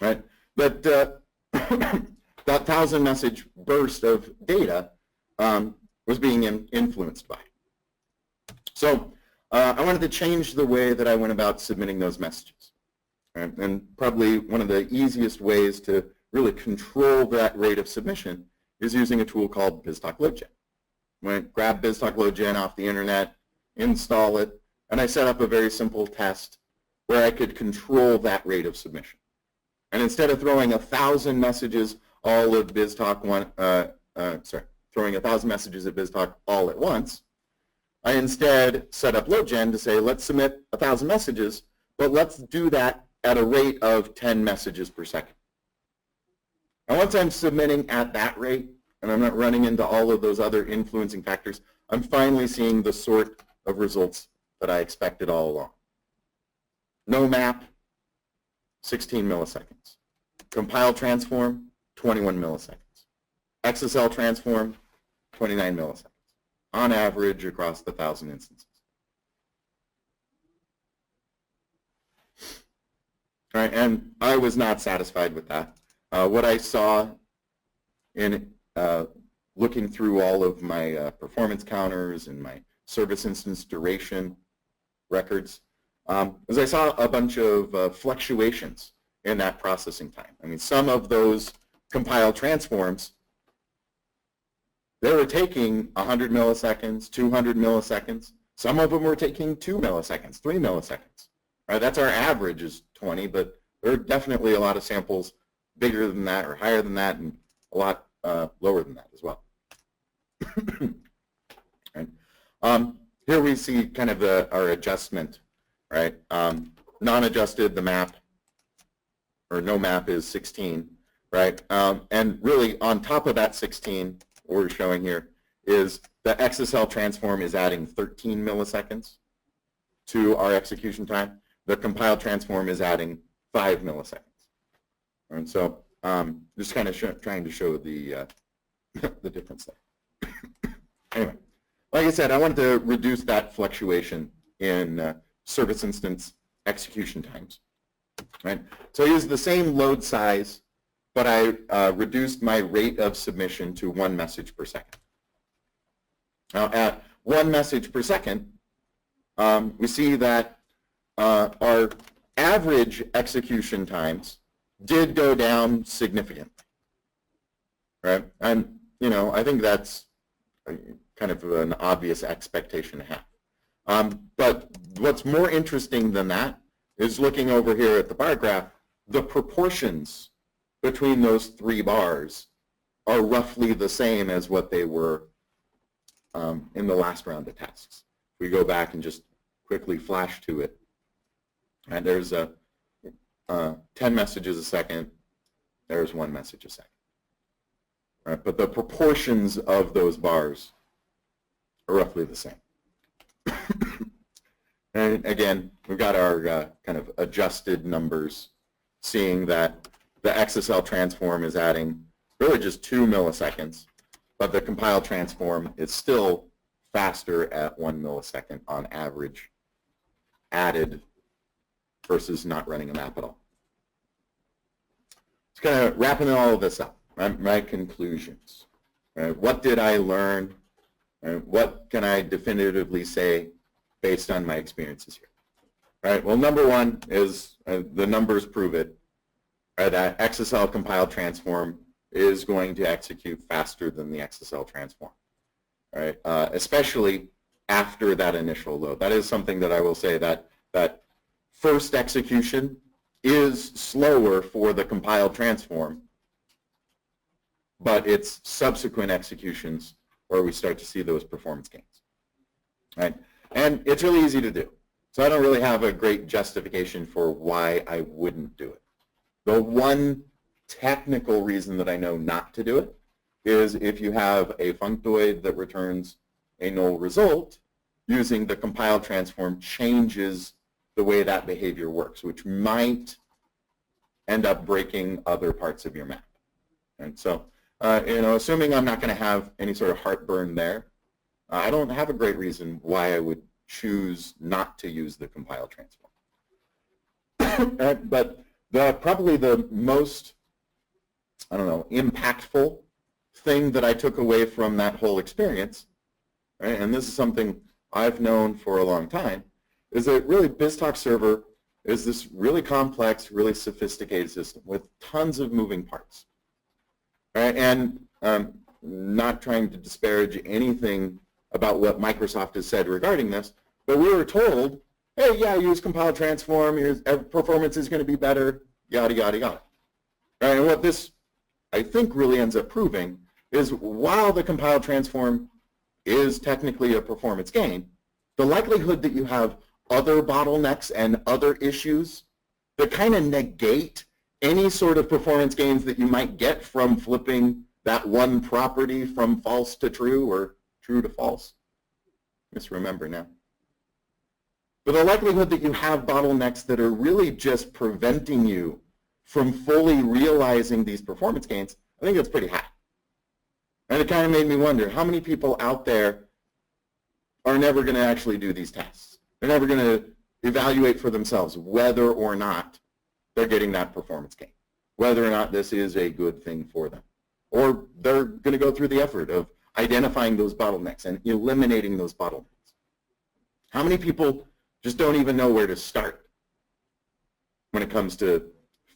right? But that 1,000 message burst of data was being influenced by. So I wanted to change the way that I went about submitting those messages. Right? And probably one of the easiest ways to really control that rate of submission is using a tool called BizTalk LoadGen. Grab BizTalk LoadGen off the internet, install it, and I set up a very simple test where I could control that rate of submission. And instead of throwing 1,000 messages all of BizTalk throwing 1,000 messages at BizTalk all at once, I instead set up LoadGen to say, let's submit 1,000 messages, but let's do that at a rate of 10 messages per second. And once I'm submitting at that rate, and I'm not running into all of those other influencing factors, I'm finally seeing the sort of results that I expected all along. No map, 16 milliseconds. Compile transform, 21 milliseconds. XslTransform, 29 milliseconds. On average across the 1,000 instances. All right, and I was not satisfied with that. What I saw in looking through all of my performance counters and my service instance duration records, is I saw a bunch of fluctuations in that processing time. I mean, some of those compiled transforms, they were taking 100 milliseconds, 200 milliseconds. Some of them were taking 2 milliseconds, 3 milliseconds. Right? That's our average is 20, but there are definitely a lot of samples bigger than that or higher than that and a lot lower than that as well. Right? Here we see kind of our adjustment, right? Non-adjusted, the map, or no map is 16, right? And really on top of that 16, what we're showing here is the XslTransform is adding 13 milliseconds to our execution time. The compiled transform is adding 5 milliseconds. And so just kind of trying to show the difference there. Anyway, like I said, I wanted to reduce that fluctuation in service instance execution times. Right? So I used the same load size, but I reduced my rate of submission to 1 message per second. Now at 1 message per second, we see that our average execution times did go down significantly. Right? And I think that's kind of an obvious expectation to have. But what's more interesting than that is looking over here at the bar graph, the proportions between those three bars are roughly the same as what they were in the last round of tasks. We go back and just quickly flash to it, and there's 10 messages a second, there's 1 message a second. Right? But the proportions of those bars are roughly the same. And again, we've got our kind of adjusted numbers, seeing that the XslTransform is adding really just 2 milliseconds, but the compile transform is still faster at 1 millisecond on average added versus not running a map at all. It's kind of wrapping all of this up, my conclusions. Right? What did I learn? What can I definitively say based on my experiences here? Right? Well, number one is the numbers prove it. Right? That XslCompiledTransform is going to execute faster than the XslTransform. Right? Especially after that initial load. That is something that I will say that first execution is slower for the compiled transform, but it's subsequent executions where we start to see those performance gains. Right? And it's really easy to do. So I don't really have a great justification for why I wouldn't do it. The one technical reason that I know not to do it is if you have a functoid that returns a null result, using the compiled transform changes the way that behavior works, which might end up breaking other parts of your map. And so, assuming I'm not going to have any sort of heartburn there, I don't have a great reason why I would choose not to use the compiled transform. But probably the most, impactful thing that I took away from that whole experience, right, and this is something I've known for a long time, is that really BizTalk Server is this really complex, really sophisticated system with tons of moving parts. Right? And not trying to disparage anything about what Microsoft has said regarding this, but we were told, hey, yeah, use compiled transform, your performance is going to be better, yada, yada, yada. Right? And what this, I think, really ends up proving is while the compiled transform is technically a performance gain, the likelihood that you have other bottlenecks and other issues that kind of negate any sort of performance gains that you might get from flipping that one property from false to true or true to false. Misremember now. But the likelihood that you have bottlenecks that are really just preventing you from fully realizing these performance gains, I think it's pretty high. And it kind of made me wonder, how many people out there are never going to actually do these tests? They're never going to evaluate for themselves whether or not they're getting that performance gain, whether or not this is a good thing for them. Or they're going to go through the effort of identifying those bottlenecks and eliminating those bottlenecks. How many people just don't even know where to start when it comes to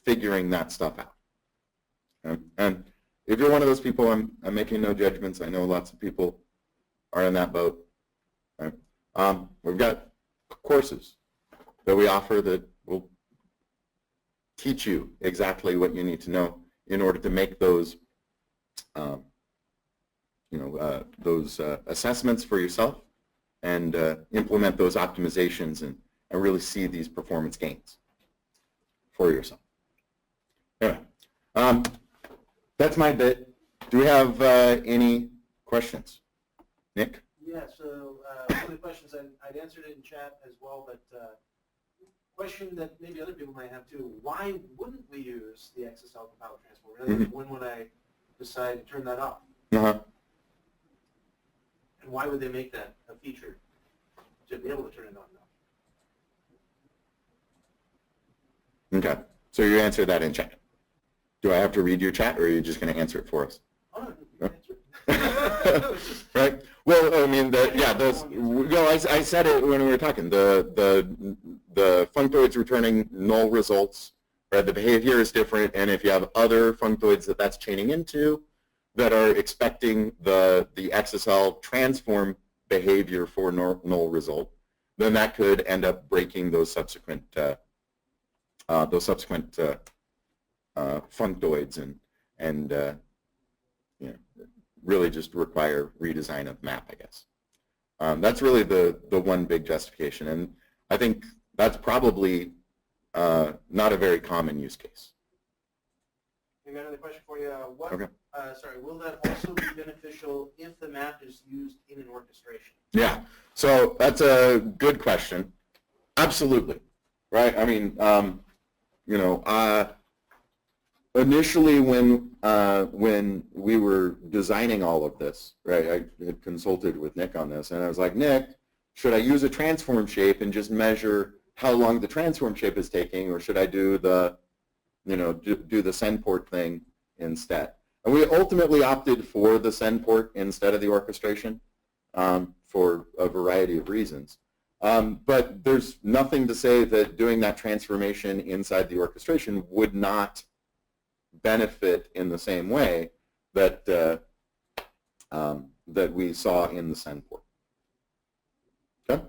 figuring that stuff out? And if you're one of those people, I'm making no judgments. I know lots of people are in that boat. Right? We've got courses that we offer that will teach you exactly what you need to know in order to make those, assessments for yourself and implement those optimizations and really see these performance gains for yourself. Anyway, that's my bit. Do we have any questions? Nick? Yeah, so one of the questions, I'd answered it in chat as well, but question that maybe other people might have too, why wouldn't we use the XslCompiledTransform? In other words, when would I decide to turn that off? Uh-huh. And why would they make that a feature to be able to turn it on now? Okay, so you answered that in chat. Do I have to read your chat, or are you just going to answer it for us? Oh, no, you can answer it. Right. Well, I mean, I said it when we were talking. The functoids returning null results, right? The behavior is different, and if you have other functoids that's chaining into, that are expecting the XslTransform behavior for null result, then that could end up breaking those subsequent functoids and you know, really just require redesign of map, I guess. That's really the one big justification, and I think that's probably not a very common use case. I got another question for you. Okay. Will that also be beneficial if the map is used in an orchestration? Yeah, so that's a good question. Absolutely, right? I mean, you know, initially when we were designing all of this, right, I had consulted with Nick on this, and I was like, Nick, should I use a transform shape and just measure how long the transform shape is taking, or should I do the, you know, do the send port thing instead? And we ultimately opted for the send port instead of the orchestration for a variety of reasons. But there's nothing to say that doing that transformation inside the orchestration would not benefit in the same way that that we saw in the send port. Okay?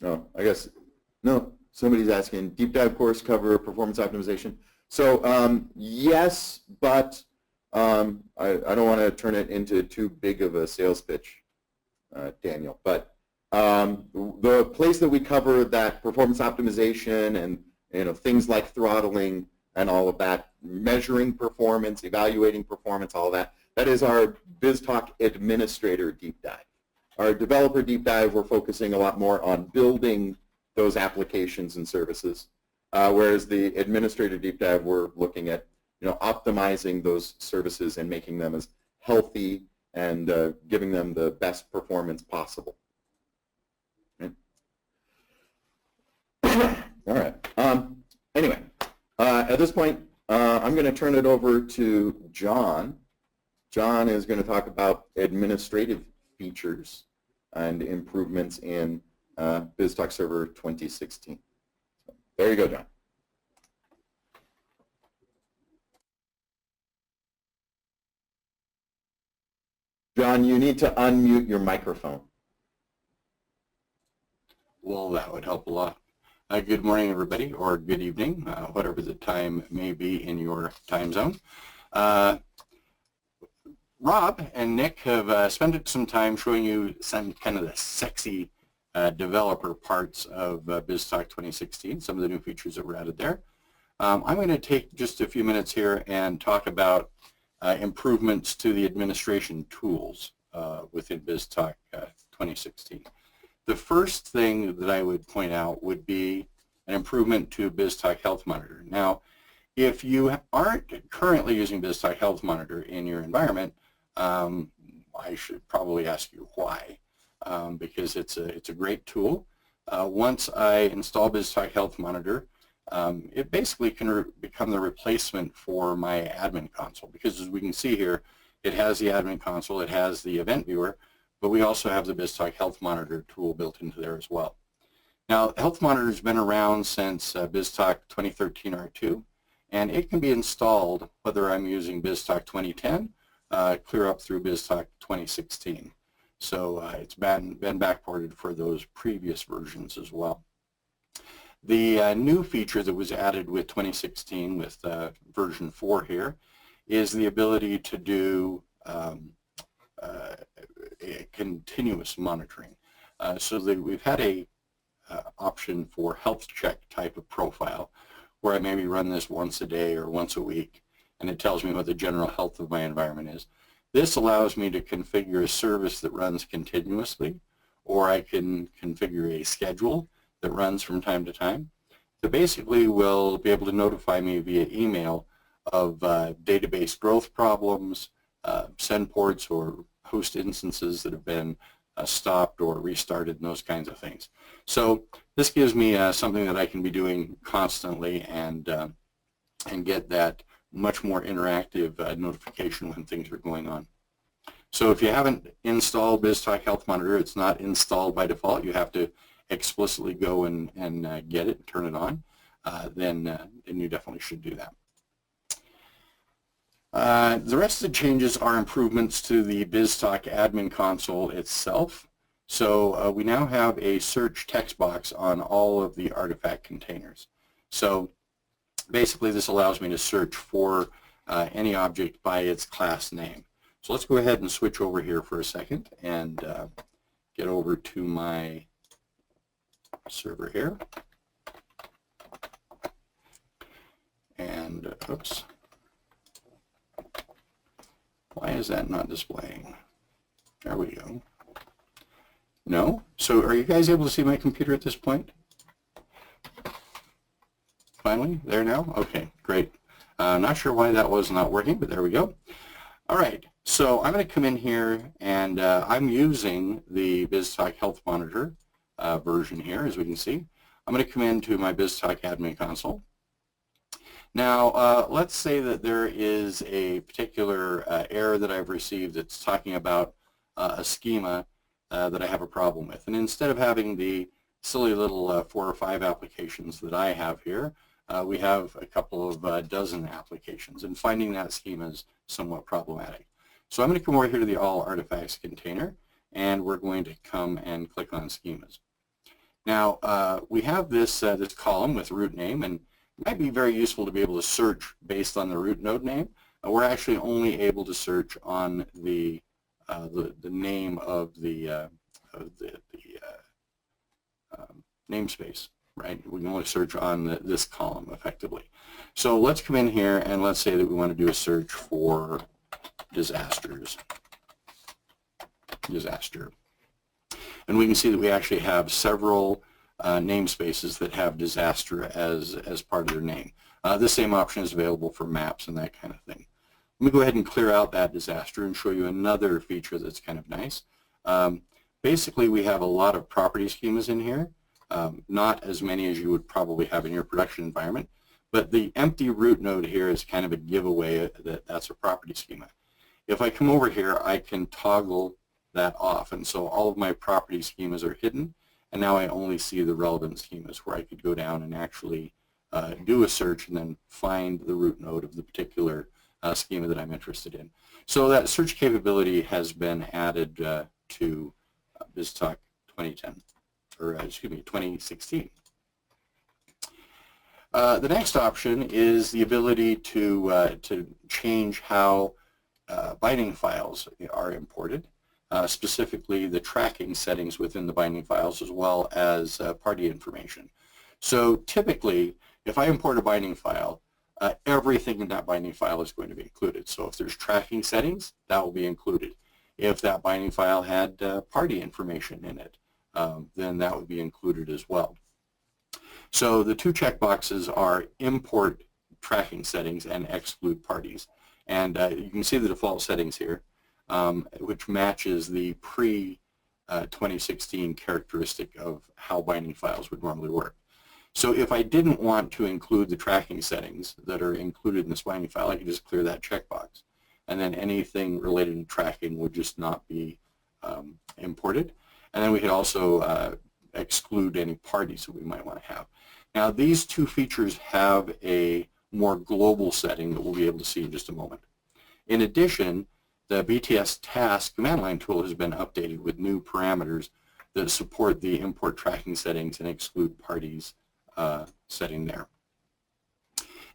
No, I guess, no, somebody's asking, deep dive course cover performance optimization. So yes, but I don't want to turn it into too big of a sales pitch, Daniel, but the place that we cover that performance optimization and, you know, things like throttling and all of that, measuring performance, evaluating performance, all of that, that is our BizTalk administrator deep dive. Our developer deep dive, we're focusing a lot more on building those applications and services, whereas the administrator deep dive, we're looking at, you know, optimizing those services and making them as healthy and giving them the best performance possible. Okay. All right. Anyway, at this point, I'm going to turn it over to John. John is going to talk about administrative features and improvements in BizTalk Server 2016. So, there you go, John. John, you need to unmute your microphone. Well, that would help a lot. Good morning, everybody, or good evening, whatever the time may be in your time zone. Rob and Nick have spent some time showing you some kind of the sexy developer parts of BizTalk 2016, some of the new features that were added there. I'm going to take just a few minutes here and talk about improvements to the administration tools within BizTalk 2016. The first thing that I would point out would be an improvement to BizTalk Health Monitor. Now, if you aren't currently using BizTalk Health Monitor in your environment, I should probably ask you why, because it's a great tool. Once I install BizTalk Health Monitor, it basically can become the replacement for my admin console, because as we can see here, it has the admin console, it has the event viewer, but we also have the BizTalk Health Monitor tool built into there as well. Now, Health Monitor has been around since BizTalk 2013 R2, and it can be installed whether I'm using BizTalk 2010, clear up through BizTalk 2016. So it's been backported for those previous versions as well. The new feature that was added with 2016 with version 4 here is the ability to do a continuous monitoring. So that we've had a option for health check type of profile where I maybe run this once a day or once a week, and it tells me what the general health of my environment is. This allows me to configure a service that runs continuously, or I can configure a schedule that runs from time to time. So basically will be able to notify me via email of database growth problems, send ports or host instances that have been stopped or restarted and those kinds of things. So this gives me something that I can be doing constantly and get that much more interactive notification when things are going on. So if you haven't installed BizTalk Health Monitor, it's not installed by default. You have to explicitly go and get it and turn it on. Then you definitely should do that. The rest of the changes are improvements to the BizTalk admin console itself. So we now have a search text box on all of the artifact containers. So basically this allows me to search for any object by its class name. So let's go ahead and switch over here for a second and get over to my server here. And oops. Why is that not displaying? There we go. No? So are you guys able to see my computer at this point? Finally? There now? Okay, great. Not sure why that was not working, but there we go. All right, so I'm going to come in here, and I'm using the BizTalk Health Monitor version here, as we can see. I'm going to come into my BizTalk admin console. Now, let's say that there is a particular error that I've received that's talking about a schema that I have a problem with. And instead of having the silly little 4 or 5 applications that I have here, we have a couple of dozen applications, and finding that schema is somewhat problematic. So I'm going to come over here to the All Artifacts container, and we're going to come and click on schemas. Now, we have this, this column with root name, and it might be very useful to be able to search based on the root node name. We're actually only able to search on the name of the namespace, right? We can only search on this column effectively. So let's come in here and let's say that we want to do a search for disasters. Disaster. And we can see that we actually have several namespaces that have disaster as part of their name. The same option is available for maps and that kind of thing. Let me go ahead and clear out that disaster and show you another feature that's kind of nice. Basically, we have a lot of property schemas in here, not as many as you would probably have in your production environment, but the empty root node here is kind of a giveaway that that's a property schema. If I come over here, I can toggle that off, and so all of my property schemas are hidden, and now I only see the relevant schemas where I could go down and actually do a search and then find the root node of the particular schema that I'm interested in. So that search capability has been added to BizTalk 2010, or excuse me, 2016. The next option is the ability to change how binding files are imported. Specifically the tracking settings within the binding files as well as party information. So typically, if I import a binding file, everything in that binding file is going to be included. So if there's tracking settings, that will be included. If that binding file had party information in it, then that would be included as well. So the two checkboxes are import tracking settings and exclude parties. And you can see the default settings here. Which matches the pre-2016 characteristic of how binding files would normally work. So if I didn't want to include the tracking settings that are included in this binding file, I could just clear that checkbox. And then anything related to tracking would just not be imported. And then we could also exclude any parties that we might want to have. Now these two features have a more global setting that we'll be able to see in just a moment. In addition, the BTS task command line tool has been updated with new parameters that support the import tracking settings and exclude parties setting there.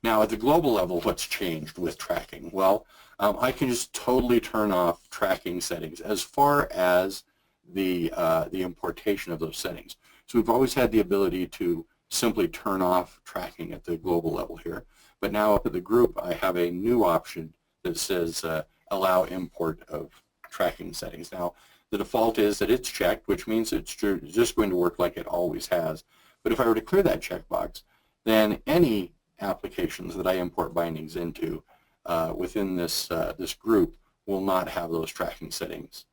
Now at the global level, what's changed with tracking? Well, I can just totally turn off tracking settings as far as the importation of those settings. So we've always had the ability to simply turn off tracking at the global level here. But now up at the group, I have a new option that says allow import of tracking settings. Now, the default is that it's checked, which means it's just going to work like it always has. But if I were to clear that checkbox, then any applications that I import bindings into within this this group will not have those tracking settings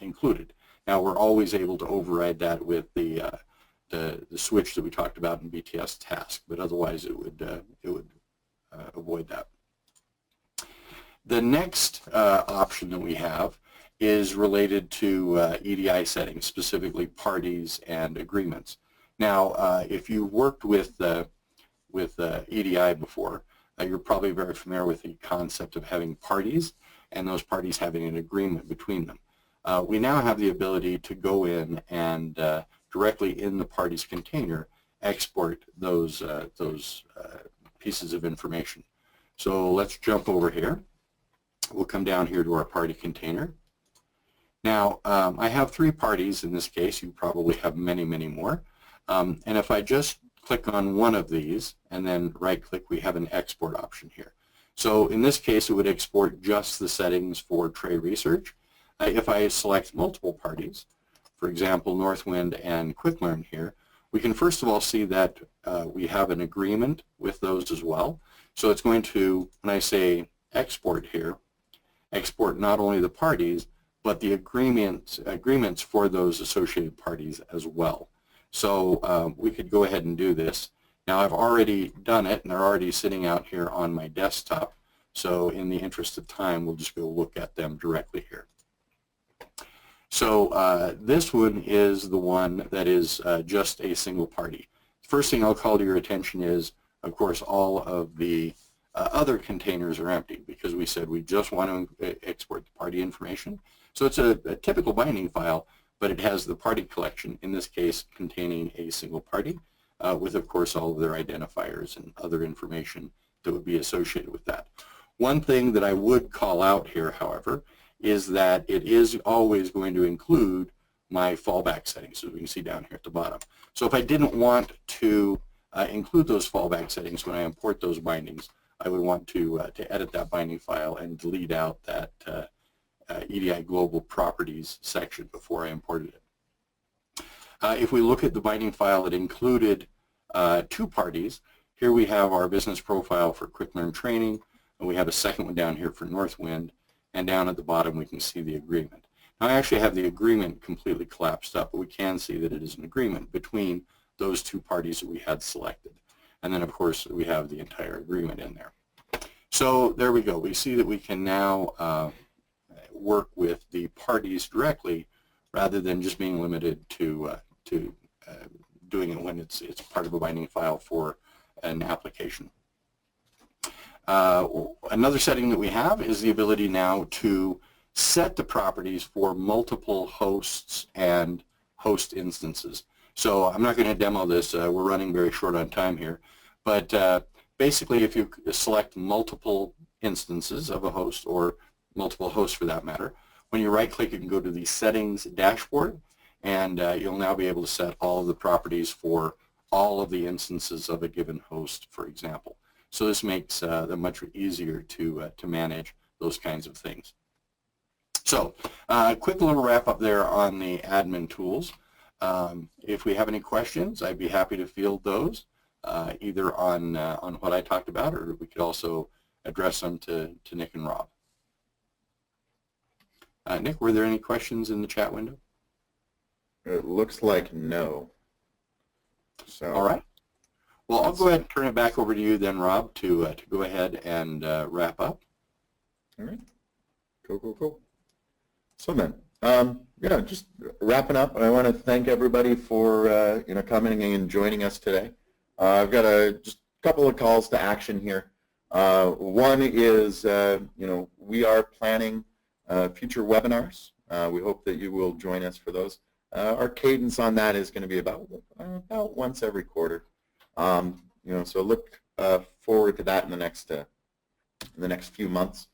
included. Now, we're always able to override that with the switch that we talked about in BTS task, but otherwise it would avoid that. The next option that we have is related to EDI settings, specifically parties and agreements. Now, if you've worked with EDI before, you're probably very familiar with the concept of having parties and those parties having an agreement between them. We now have the ability to go in and directly in the parties container export those pieces of information. So let's jump over here. We'll come down here to our party container. Now, I have 3 parties in this case. You probably have many, many more. And if I just click on one of these and then right-click, we have an export option here. So in this case, it would export just the settings for tray research. If I select multiple parties, for example, Northwind and QuickLearn here, we can first of all see that we have an agreement with those as well. So it's going to, when I say export here, export not only the parties, but the agreements for those associated parties as well. So we could go ahead and do this. Now I've already done it, and they're already sitting out here on my desktop. So in the interest of time, we'll just go look at them directly here. So this one is the one that is just a single party. First thing I'll call to your attention is, of course, all of the other containers are empty because we said we just want to export the party information. So it's a typical binding file, but it has the party collection, in this case containing a single party, with, of course, all of their identifiers and other information that would be associated with that. One thing that I would call out here, however, is that it is always going to include my fallback settings, as we can see down here at the bottom. So if I didn't want to include those fallback settings when I import those bindings, I would want to edit that binding file and delete out that EDI Global Properties section before I imported it. If we look at the binding file, it included 2 parties. Here we have our business profile for QuickLearn Training, and we have a second one down here for Northwind, and down at the bottom we can see the agreement. Now I actually have the agreement completely collapsed up, but we can see that it is an agreement between those 2 parties that we had selected. And then, of course, we have the entire agreement in there. So there we go. We see that we can now work with the parties directly rather than just being limited to doing it when it's part of a binding file for an application. Another setting that we have is the ability now to set the properties for multiple hosts and host instances. So I'm not going to demo this. We're running very short on time here. But basically, if you select multiple instances of a host, or multiple hosts for that matter, when you right-click, you can go to the Settings dashboard, and you'll now be able to set all of the properties for all of the instances of a given host, for example. So this makes them much easier to manage those kinds of things. So quick little wrap up there on the admin tools. If we have any questions, I'd be happy to field those, either on what I talked about, or we could also address them to Nick and Rob. Nick, were there any questions in the chat window? It looks like no. So. All right. Well, I'll go ahead and turn it back over to you then, Rob, to go ahead and wrap up. All right. Cool. So then, yeah, just wrapping up. I want to thank everybody for coming and joining us today. I've got just a couple of calls to action here. One is, we are planning future webinars. We hope that you will join us for those. Our cadence on that is going to be about once every quarter. So look forward to that in the next few months.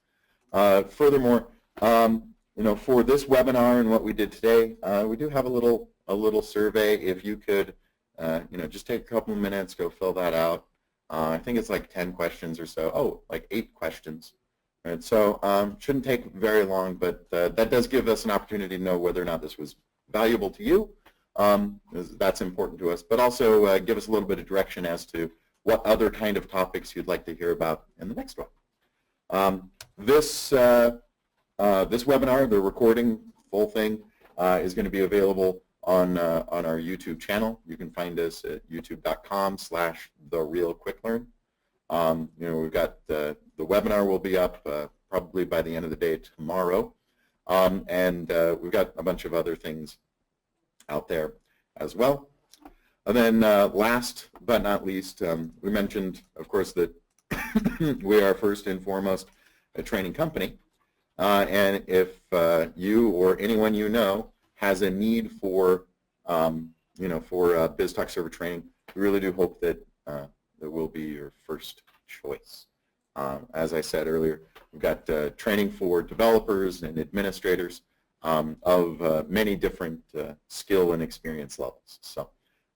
Furthermore, for this webinar and what we did today, we do have a little survey. If you could, just take a couple of minutes, go fill that out. I think it's like 10 questions or so. Oh, like 8 questions. Right, so shouldn't take very long, but that does give us an opportunity to know whether or not this was valuable to you. That's important to us, but also give us a little bit of direction as to what other kind of topics you'd like to hear about in the next one. This webinar, the recording, full thing, is going to be available on our YouTube channel. You can find us at youtube.com/therealQuickLearn. We've got the webinar will be up probably by the end of the day tomorrow, and we've got a bunch of other things out there as well. And then last but not least, we mentioned, of course, that we are first and foremost a training company. And if you or anyone you know has a need for, for BizTalk Server training, we really do hope that that will be your first choice. As I said earlier, we've got training for developers and administrators of many different skill and experience levels. So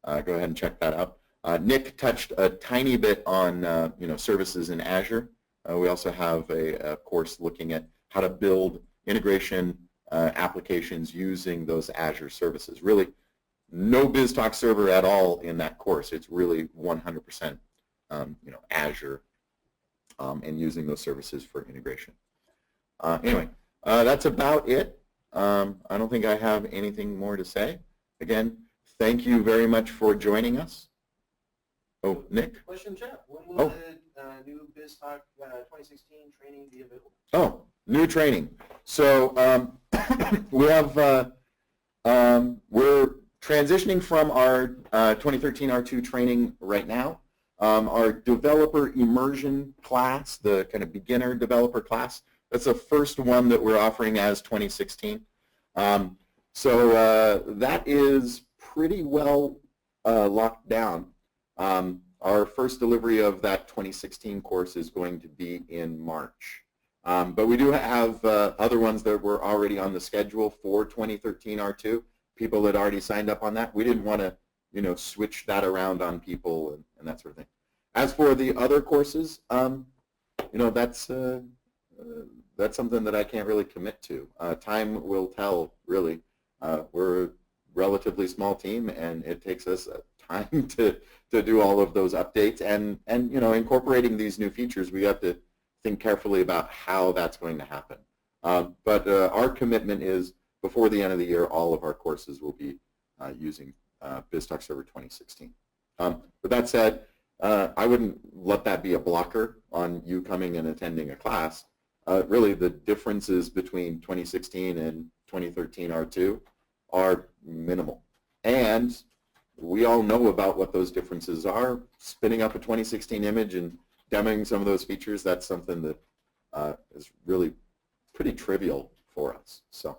go ahead and check that out. Nick touched a tiny bit on services in Azure. We also have a course looking at how to build integration applications using those Azure services. Really, no BizTalk Server at all in that course. It's really 100% Azure and using those services for integration. Anyway, that's about it. I don't think I have anything more to say. Again, thank you very much for joining us. Oh, Nick? Question, Jeff. When will the new BizTalk 2016 training be available? Oh, new training. So we have, we're transitioning from our 2013 R2 training right now. Our developer immersion class, the kind of beginner developer class, that's the first one that we're offering as 2016. So that is pretty well locked down. Our first delivery of that 2016 course is going to be in March. But we do have other ones that were already on the schedule for 2013 R2. People that already signed up on that. We didn't want to, switch that around on people and that sort of thing. As for the other courses, that's something that I can't really commit to. Time will tell, really. We're a relatively small team, and it takes us time to do all of those updates. And incorporating these new features, we have to think carefully about how that's going to happen. But our commitment is before the end of the year, all of our courses will be using BizTalk Server 2016. With that said, I wouldn't let that be a blocker on you coming and attending a class. Really, the differences between 2016 and 2013 R2 are minimal. And we all know about what those differences are. Spinning up a 2016 image and demoing some of those features, that's something that is really pretty trivial for us. So